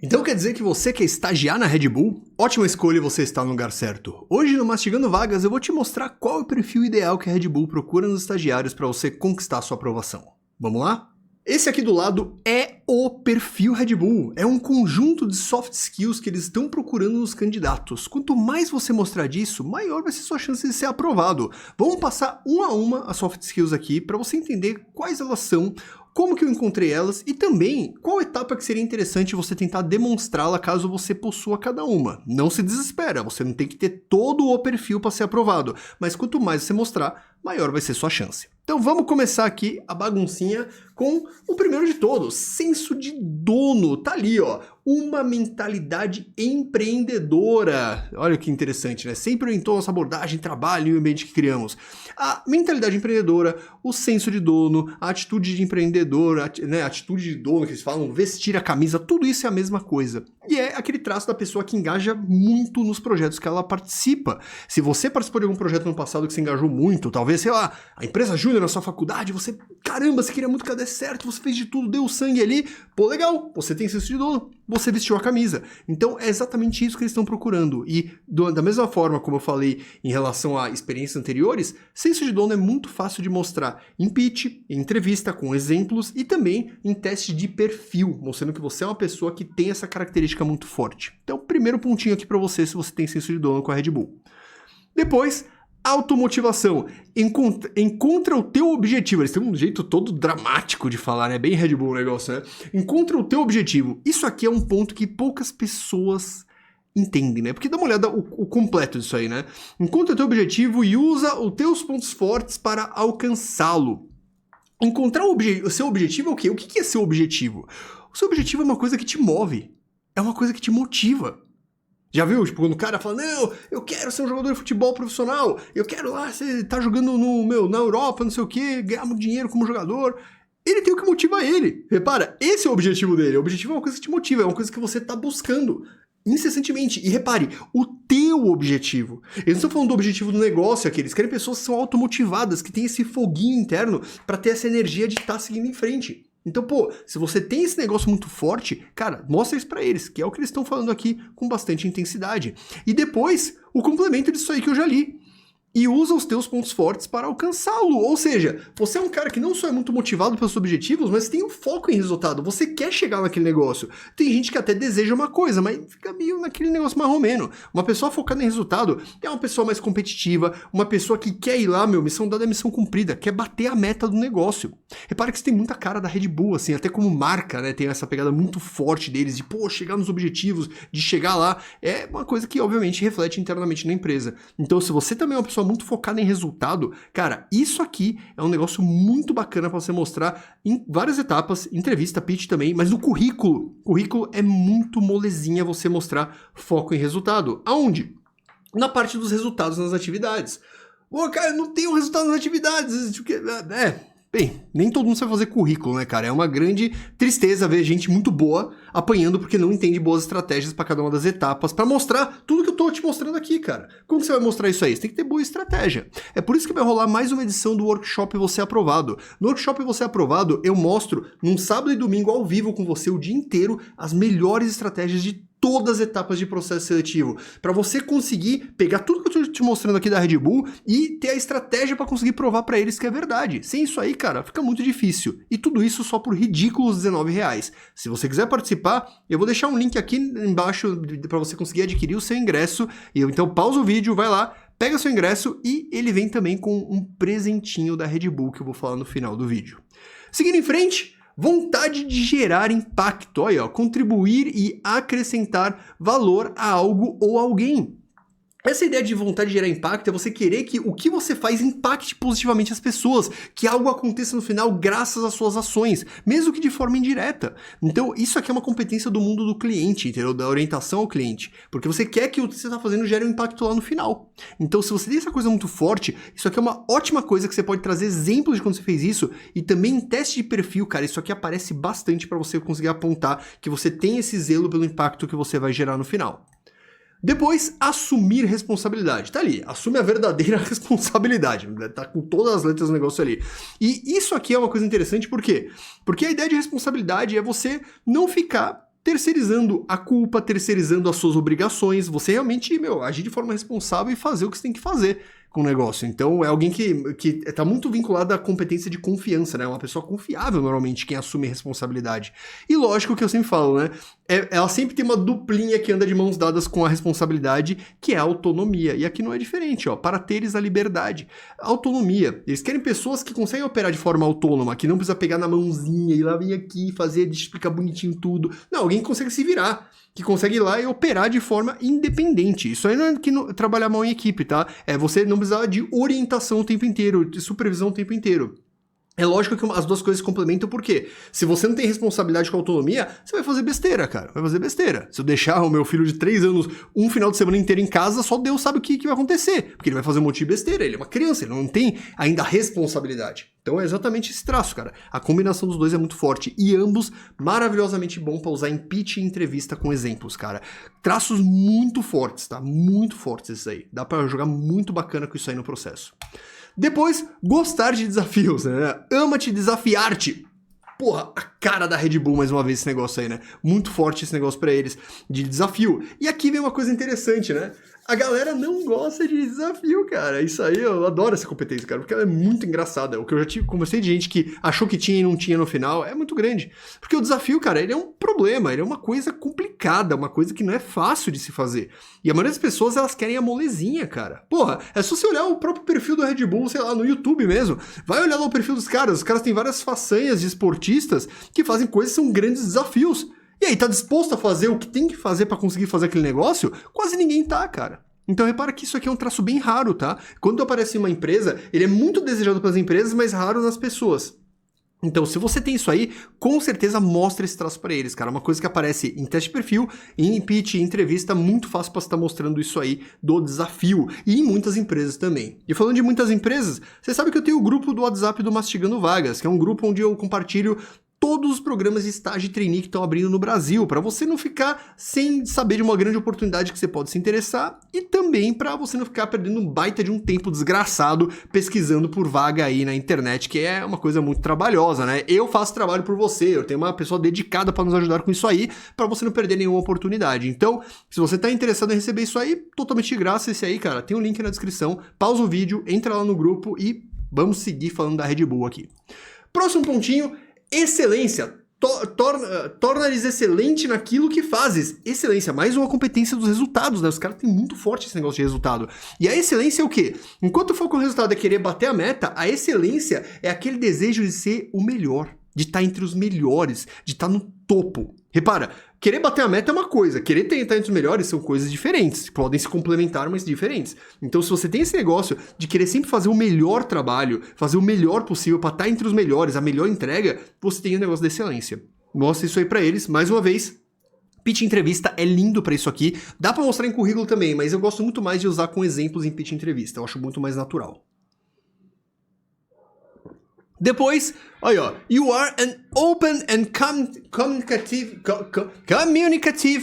Então quer dizer que você quer estagiar na Red Bull? Ótima escolha e você está no lugar certo. Hoje no Mastigando Vagas eu vou te mostrar qual é o perfil ideal que a Red Bull procura nos estagiários para você conquistar sua aprovação. Vamos lá? Esse aqui do lado é o perfil Red Bull. É um conjunto de soft skills que eles estão procurando nos candidatos. Quanto mais você mostrar disso, maior vai ser sua chance de ser aprovado. Vamos passar uma a uma as soft skills aqui para você entender quais elas são, como que eu encontrei elas e também qual etapa que seria interessante você tentar demonstrá-la caso você possua cada uma. Não se desespera, você não tem que ter todo o perfil para ser aprovado, mas quanto mais você mostrar, maior vai ser sua chance. Então vamos começar aqui a baguncinha com o primeiro de todos, senso de dono. Tá ali, ó, uma mentalidade empreendedora. Olha que interessante, né? Sempre orientou nossa abordagem, trabalho e o ambiente que criamos. A mentalidade empreendedora, o senso de dono, a atitude de empreendedor, né? A atitude de dono que eles falam, vestir a camisa, tudo isso é a mesma coisa. E é aquele traço da pessoa que engaja muito nos projetos que ela participa. Se você participou de algum projeto no passado que se engajou muito, talvez, sei lá, a empresa júnior na sua faculdade, você, caramba, você queria muito que desse certo, você fez de tudo, deu sangue ali, pô, legal, você tem senso de dono, você vestiu a camisa. Então é exatamente isso que eles estão procurando. E da mesma forma como eu falei em relação a experiências anteriores, senso de dono é muito fácil de mostrar em pitch, em entrevista, com exemplos e também em teste de perfil, mostrando que você é uma pessoa que tem essa característica muito forte. Então, primeiro pontinho aqui para você se você tem senso de dono com a Red Bull. Depois, automotivação. Encontra o teu objetivo. Eles têm um jeito todo dramático de falar, né? Bem Red Bull o negócio, né? Encontra o teu objetivo. Isso aqui é um ponto que poucas pessoas entendem, né? Porque dá uma olhada o completo disso aí, né? Encontra o teu objetivo e usa os teus pontos fortes para alcançá-lo. Encontrar o seu objetivo é o quê? O que é seu objetivo? O seu objetivo é uma coisa que te move. É uma coisa que te motiva. Já viu? Tipo, quando o cara fala, não, eu quero ser um jogador de futebol profissional, eu quero lá, você tá jogando na Europa, não sei o quê, ganhar muito dinheiro como jogador. Ele tem o que motiva ele. Repara, esse é o objetivo dele. O objetivo é uma coisa que te motiva, é uma coisa que você tá buscando incessantemente. E repare, o teu objetivo. Eles não estão falando do objetivo do negócio aqui, eles querem pessoas que são automotivadas, que têm esse foguinho interno para ter essa energia de estar seguindo em frente. Então, pô, se você tem esse negócio muito forte, cara, mostra isso pra eles, que é o que eles estão falando aqui com bastante intensidade. E depois, o complemento disso aí que eu já li. E usa os teus pontos fortes para alcançá-lo. Ou seja, você é um cara que não só é muito motivado pelos objetivos, mas tem um foco em resultado. Você quer chegar naquele negócio. Tem gente que até deseja uma coisa, mas fica meio naquele negócio marromeno. Uma pessoa focada em resultado é uma pessoa mais competitiva, uma pessoa que quer ir lá, missão dada é missão cumprida, quer bater a meta do negócio. Repara que isso tem muita cara da Red Bull, assim, até como marca, né? Tem essa pegada muito forte deles de, pô, chegar nos objetivos, de chegar lá. É uma coisa que, obviamente, reflete internamente na empresa. Então, se você também é uma pessoa muito focada em resultado, cara, isso aqui é um negócio muito bacana para você mostrar em várias etapas, entrevista, pitch também, mas no currículo. O currículo é muito molezinha você mostrar foco em resultado. Aonde? Na parte dos resultados nas atividades. Pô, cara, eu não tenho resultado nas atividades. Bem, nem todo mundo sabe fazer currículo, né, cara? É uma grande tristeza ver gente muito boa apanhando porque não entende boas estratégias para cada uma das etapas, para mostrar tudo que eu tô te mostrando aqui, cara. Como que você vai mostrar isso aí? Você tem que ter boa estratégia. É por isso que vai rolar mais uma edição do Workshop Você Aprovado. No Workshop Você Aprovado, eu mostro num sábado e domingo ao vivo com você o dia inteiro as melhores estratégias de todas as etapas de processo seletivo, para você conseguir pegar tudo que eu tô te mostrando aqui da Red Bull e ter a estratégia para conseguir provar para eles que é verdade. Sem isso aí, cara, fica muito difícil. E tudo isso só por ridículos R$19. Se você quiser participar, eu vou deixar um link aqui embaixo para você conseguir adquirir o seu ingresso. Então pausa o vídeo, vai lá, pega seu ingresso e ele vem também com um presentinho da Red Bull que eu vou falar no final do vídeo. Seguindo em frente, vontade de gerar impacto, olha, ó, contribuir e acrescentar valor a algo ou alguém. Essa ideia de vontade de gerar impacto é você querer que o que você faz impacte positivamente as pessoas, que algo aconteça no final graças às suas ações, mesmo que de forma indireta. Então, isso aqui é uma competência do mundo do cliente, entendeu? Da orientação ao cliente. Porque você quer que o que você está fazendo gere um impacto lá no final. Então, se você tem essa coisa muito forte, isso aqui é uma ótima coisa que você pode trazer exemplos de quando você fez isso e também em teste de perfil, cara, isso aqui aparece bastante para você conseguir apontar que você tem esse zelo pelo impacto que você vai gerar no final. Depois, assumir responsabilidade. Tá ali, assume a verdadeira responsabilidade. Tá com todas as letras do negócio ali. E isso aqui é uma coisa interessante, por quê? Porque a ideia de responsabilidade é você não ficar terceirizando a culpa, terceirizando as suas obrigações, você realmente, agir de forma responsável e fazer o que você tem que fazer com o negócio. Então, é alguém que tá muito vinculado à competência de confiança, né? É uma pessoa confiável, normalmente, quem assume responsabilidade. E lógico que eu sempre falo, né? Ela sempre tem uma duplinha que anda de mãos dadas com a responsabilidade, que é a autonomia. E aqui não é diferente, ó. Para teres a liberdade. Autonomia. Eles querem pessoas que conseguem operar de forma autônoma, que não precisa pegar na mãozinha e lá vem aqui fazer, explicar bonitinho tudo. Não, alguém que consegue se virar, que consegue ir lá e operar de forma independente. Isso aí não é trabalhar mal em equipe, tá? É você não precisar de orientação o tempo inteiro, de supervisão o tempo inteiro. É lógico que as duas coisas se complementam, porque se você não tem responsabilidade com a autonomia, você vai fazer besteira, cara. Vai fazer besteira. Se eu deixar o meu filho de 3 anos um final de semana inteiro em casa, só Deus sabe o que vai acontecer. Porque ele vai fazer um monte de besteira. Ele é uma criança, ele não tem ainda responsabilidade. Então é exatamente esse traço, cara. A combinação dos dois é muito forte. E ambos maravilhosamente bom pra usar em pitch e entrevista com exemplos, cara. Traços muito fortes, tá? Muito fortes esses aí. Dá pra jogar muito bacana com isso aí no processo. Depois, gostar de desafios, né? Ama-te desafiar-te. Porra, a cara da Red Bull mais uma vez esse negócio aí, né? Muito forte esse negócio pra eles de desafio. E aqui vem uma coisa interessante, né? A galera não gosta de desafio, cara. Isso aí, eu adoro essa competência, cara, porque ela é muito engraçada. O que eu já conversei de gente que achou que tinha e não tinha no final é muito grande. Porque o desafio, cara, ele é um problema, ele é uma coisa complicada, uma coisa que não é fácil de se fazer. E a maioria das pessoas, elas querem a molezinha, cara. Porra, é só você olhar o próprio perfil do Red Bull, sei lá, no YouTube mesmo. Vai olhar lá o perfil dos caras. Os caras têm várias façanhas de esportistas que fazem coisas que são grandes desafios. E aí, tá disposto a fazer o que tem que fazer pra conseguir fazer aquele negócio? Quase ninguém tá, cara. Então repara que isso aqui é um traço bem raro, tá? Quando aparece em uma empresa, ele é muito desejado pelas empresas, mas raro nas pessoas. Então, se você tem isso aí, com certeza mostra esse traço para eles, cara. Uma coisa que aparece em teste de perfil, em pitch, em entrevista, muito fácil para você estar mostrando isso aí do desafio. E em muitas empresas também. E falando de muitas empresas, você sabe que eu tenho o grupo do WhatsApp do Mastigando Vagas, que é um grupo onde eu compartilho todos os programas de estágio e trainee que estão abrindo no Brasil, para você não ficar sem saber de uma grande oportunidade que você pode se interessar e também para você não ficar perdendo um baita de um tempo desgraçado pesquisando por vaga aí na internet, que é uma coisa muito trabalhosa, né? Eu faço trabalho por você, eu tenho uma pessoa dedicada para nos ajudar com isso aí, para você não perder nenhuma oportunidade. Então, se você está interessado em receber isso aí, totalmente de graça esse aí, cara, tem um link na descrição, pausa o vídeo, entra lá no grupo e vamos seguir falando da Red Bull aqui. Próximo pontinho, excelência. Torna-lhes excelente naquilo que fazes. Excelência, mais uma competência dos resultados, né? Os caras têm muito forte esse negócio de resultado. E a excelência é o quê? Enquanto o foco no resultado é querer bater a meta, a excelência é aquele desejo de ser o melhor, de estar entre os melhores, de estar no topo. Repara, querer bater a meta é uma coisa, querer estar entre os melhores são coisas diferentes, podem se complementar, mas diferentes. Então, se você tem esse negócio de querer sempre fazer o melhor trabalho, fazer o melhor possível para estar entre os melhores, a melhor entrega, você tem o negócio da excelência. Mostra isso aí para eles, mais uma vez. Pitch entrevista é lindo para isso aqui, dá para mostrar em currículo também, mas eu gosto muito mais de usar com exemplos em pitch entrevista, eu acho muito mais natural. Depois, olha, ó, you are an open and communicative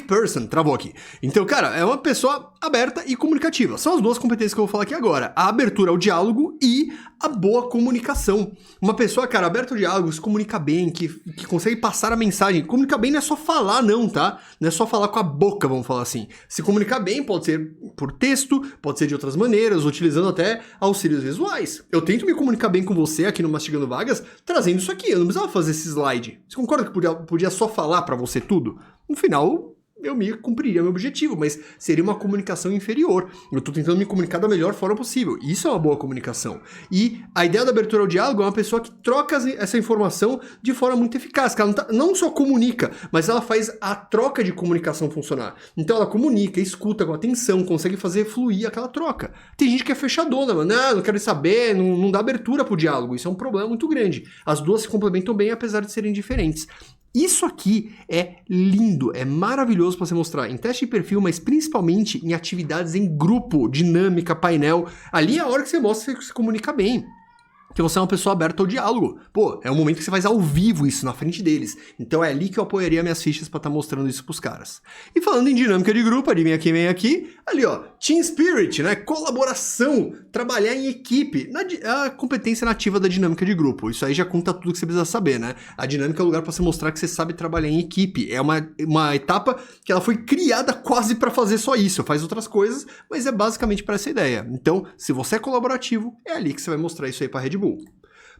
person. Travou aqui. Então, cara, é uma pessoa aberta e comunicativa. São as duas competências que eu vou falar aqui agora. A abertura ao diálogo e a boa comunicação. Uma pessoa, cara, aberta ao diálogo, se comunica bem, que consegue passar a mensagem. Comunicar bem não é só falar, não, tá? Não é só falar com a boca, vamos falar assim. Se comunicar bem pode ser por texto, pode ser de outras maneiras, utilizando até auxílios visuais. Eu tento me comunicar bem com você aqui no Mastigando Vagas, trazendo isso aqui. Eu não precisava fazer esse slide. Você concorda que podia só falar pra você tudo? No final, eu cumpriria meu objetivo, mas seria uma comunicação inferior. Eu tô tentando me comunicar da melhor forma possível. Isso é uma boa comunicação. E a ideia da abertura ao diálogo é uma pessoa que troca essa informação de forma muito eficaz. Que ela não só comunica, mas ela faz a troca de comunicação funcionar. Então ela comunica, escuta com atenção, consegue fazer fluir aquela troca. Tem gente que é fechadona, mano. Não quero saber, não dá abertura pro diálogo. Isso é um problema muito grande. As duas se complementam bem, apesar de serem diferentes. Isso aqui é lindo, é maravilhoso para você mostrar em teste de perfil, mas principalmente em atividades em grupo, dinâmica, painel. Ali é a hora que você mostra que você se comunica bem. que você é uma pessoa aberta ao diálogo. Pô, é um momento que você faz ao vivo isso na frente deles. Então é ali que eu apoiaria minhas fichas pra estar mostrando isso pros caras. E falando em dinâmica de grupo, adivinha quem vem aqui? Ali, ó, Team Spirit, né? Colaboração, trabalhar em equipe, a competência nativa da dinâmica de grupo. Isso aí já conta tudo que você precisa saber, né? A dinâmica é o lugar pra você mostrar que você sabe trabalhar em equipe. É uma etapa que ela foi criada quase pra fazer só isso. Faz outras coisas, mas é basicamente pra essa ideia. Então, se você é colaborativo, é ali que você vai mostrar isso aí pra Red Bull.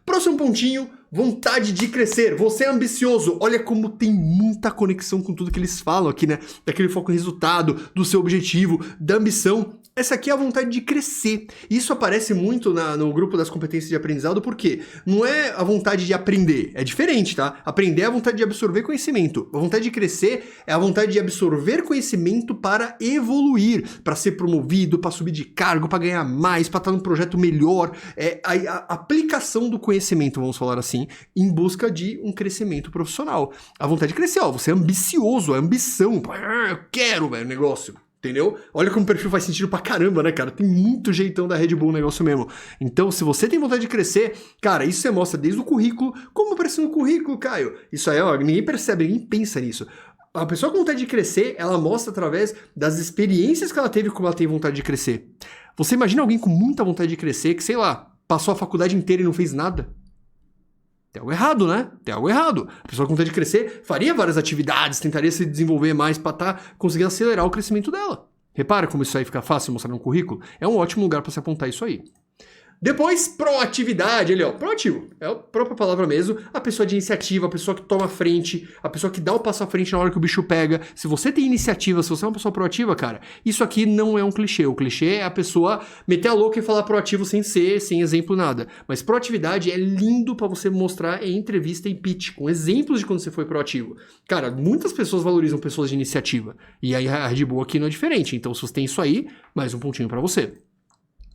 Próximo pontinho, vontade de crescer. Você é ambicioso. Olha como tem muita conexão com tudo que eles falam aqui, né? Daquele foco em resultado, do seu objetivo, da ambição. Essa aqui é a vontade de crescer. Isso aparece muito no grupo das competências de aprendizado, porque não é a vontade de aprender, é diferente, tá? Aprender é a vontade de absorver conhecimento. A vontade de crescer é a vontade de absorver conhecimento para evoluir, para ser promovido, para subir de cargo, para ganhar mais, para estar num projeto melhor. É a aplicação do conhecimento, vamos falar assim, em busca de um crescimento profissional. A vontade de crescer, ó, você é ambicioso, é ambição. Eu quero, velho, o negócio. Entendeu? Olha como o perfil faz sentido pra caramba, né, cara? Tem muito jeitão da Red Bull o negócio mesmo. Então, se você tem vontade de crescer, cara, isso você mostra desde o currículo. Como aparece no currículo, Caio? Isso aí, ó, ninguém percebe, ninguém pensa nisso. A pessoa com vontade de crescer, ela mostra através das experiências que ela teve como ela tem vontade de crescer. Você imagina alguém com muita vontade de crescer, que, sei lá, passou a faculdade inteira e não fez nada? Tem algo errado, né? Tem algo errado. A pessoa com vontade de crescer faria várias atividades, tentaria se desenvolver mais para estar conseguindo acelerar o crescimento dela. Repara como isso aí fica fácil mostrar no currículo? É um ótimo lugar para você apontar isso aí. Depois, proatividade, ali ó, proativo, é a própria palavra mesmo, a pessoa de iniciativa, a pessoa que toma a frente, a pessoa que dá o passo à frente na hora que o bicho pega. Se você tem iniciativa, se você é uma pessoa proativa, cara, isso aqui não é um clichê. O clichê é a pessoa meter a louca e falar proativo sem exemplo nada. Mas proatividade é lindo pra você mostrar em entrevista e pitch, com exemplos de quando você foi proativo. Cara, muitas pessoas valorizam pessoas de iniciativa, e aí a Red Bull aqui não é diferente. Então se você tem isso aí, mais um pontinho pra você.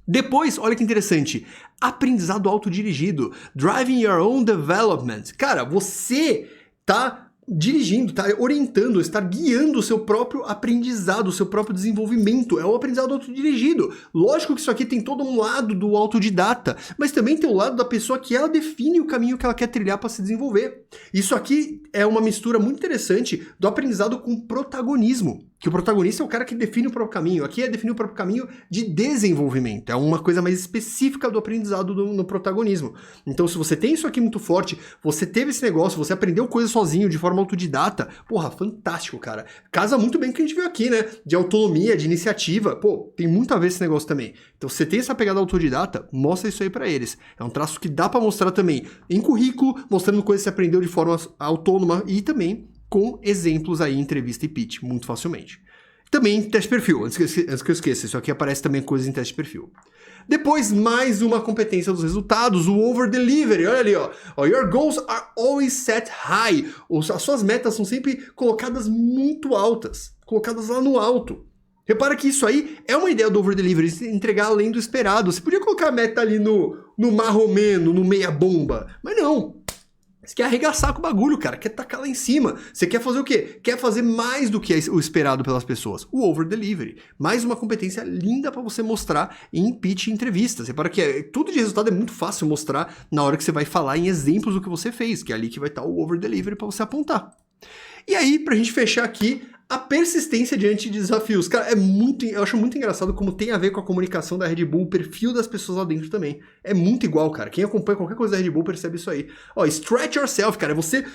Depois, olha que interessante, aprendizado autodirigido, driving your own development. Cara, você tá dirigindo, tá orientando, está guiando o seu próprio aprendizado, o seu próprio desenvolvimento. É o aprendizado autodirigido. Lógico que isso aqui tem todo um lado do autodidata, mas também tem o lado da pessoa que ela define o caminho que ela quer trilhar para se desenvolver. Isso aqui é uma mistura muito interessante do aprendizado com protagonismo. Que o protagonista é o cara que define o próprio caminho. Aqui é definir o próprio caminho de desenvolvimento. É uma coisa mais específica do aprendizado no protagonismo. Então, se você tem isso aqui muito forte, você teve esse negócio, você aprendeu coisas sozinho, de forma autodidata, porra, fantástico, cara. Casa muito bem com o que a gente viu aqui, né? De autonomia, de iniciativa. Pô, tem muito a ver esse negócio também. Então, se você tem essa pegada autodidata, mostra isso aí pra eles. É um traço que dá pra mostrar também em currículo, mostrando coisas que você aprendeu de forma autônoma e também com exemplos aí em entrevista e pitch, muito facilmente. Também teste de perfil, antes que eu esqueça, isso aqui aparece também coisas em teste de perfil. Depois, mais uma competência dos resultados, o over delivery, olha ali, ó. Your goals are always set high. As suas metas são sempre colocadas muito altas, colocadas lá no alto. Repara que isso aí é uma ideia do over delivery, entregar além do esperado. Você podia colocar a meta ali no marromeno, no meia bomba, mas não. Você quer arregaçar com o bagulho, cara, quer tacar lá em cima. Você quer fazer o quê? Quer fazer mais do que o esperado pelas pessoas. O over-delivery. Mais uma competência linda para você mostrar em pitch e entrevistas. Repara que tudo de resultado é muito fácil mostrar na hora que você vai falar em exemplos do que você fez, que é ali que vai estar o over-delivery para você apontar. E aí, pra gente fechar aqui, a persistência diante de desafios. Cara, eu acho muito engraçado como tem a ver com a comunicação da Red Bull, o perfil das pessoas lá dentro também. É muito igual, cara. Quem acompanha qualquer coisa da Red Bull percebe isso aí. Ó, stretch yourself, cara. Você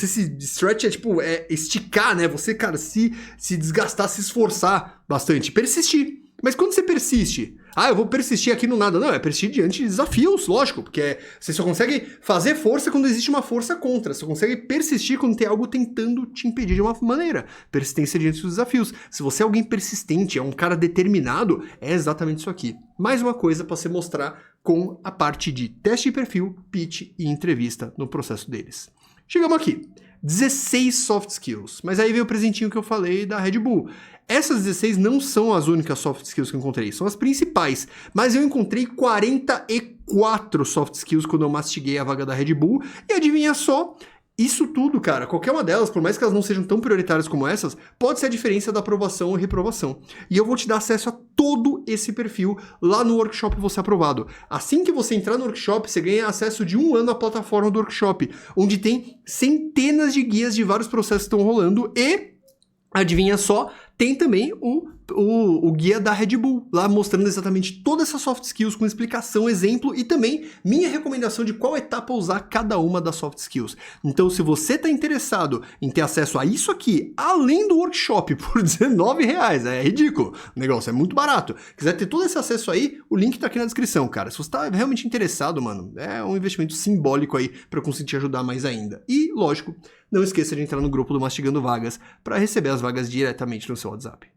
se stretch é esticar, né? Você, cara, se desgastar, se esforçar bastante. Persistir. Mas quando você persiste, eu vou persistir aqui no nada. Não, é persistir diante de desafios, lógico, porque você só consegue fazer força quando existe uma força contra. Você consegue persistir quando tem algo tentando te impedir de uma maneira. Persistência diante dos desafios. Se você é alguém persistente, é um cara determinado, é exatamente isso aqui. Mais uma coisa para você mostrar com a parte de teste de perfil, pitch e entrevista no processo deles. Chegamos aqui. 16 soft skills. Mas aí veio o presentinho que eu falei da Red Bull. Essas 16 não são as únicas soft skills que eu encontrei, são as principais. Mas eu encontrei 44 soft skills quando eu mastiguei a vaga da Red Bull. E adivinha só, Isso tudo, cara, qualquer uma delas, por mais que elas não sejam tão prioritárias como essas, pode ser a diferença da aprovação ou reprovação. E eu vou te dar acesso a todo esse perfil lá no workshop Você Aprovado. Assim que você entrar no workshop, você ganha acesso de 1 ano à plataforma do workshop, onde tem centenas de guias de vários processos que estão rolando e, adivinha só, tem também o guia da Red Bull, lá mostrando exatamente todas essas soft skills com explicação, exemplo e também minha recomendação de qual etapa usar cada uma das soft skills. Então, se você está interessado em ter acesso a isso aqui, além do workshop, por R$19, é ridículo, o negócio é muito barato. Quiser ter todo esse acesso aí, o link tá aqui na descrição, cara. Se você está realmente interessado, mano, é um investimento simbólico aí para eu conseguir te ajudar mais ainda. E, lógico, não esqueça de entrar no grupo do Mastigando Vagas para receber as vagas diretamente no seu WhatsApp.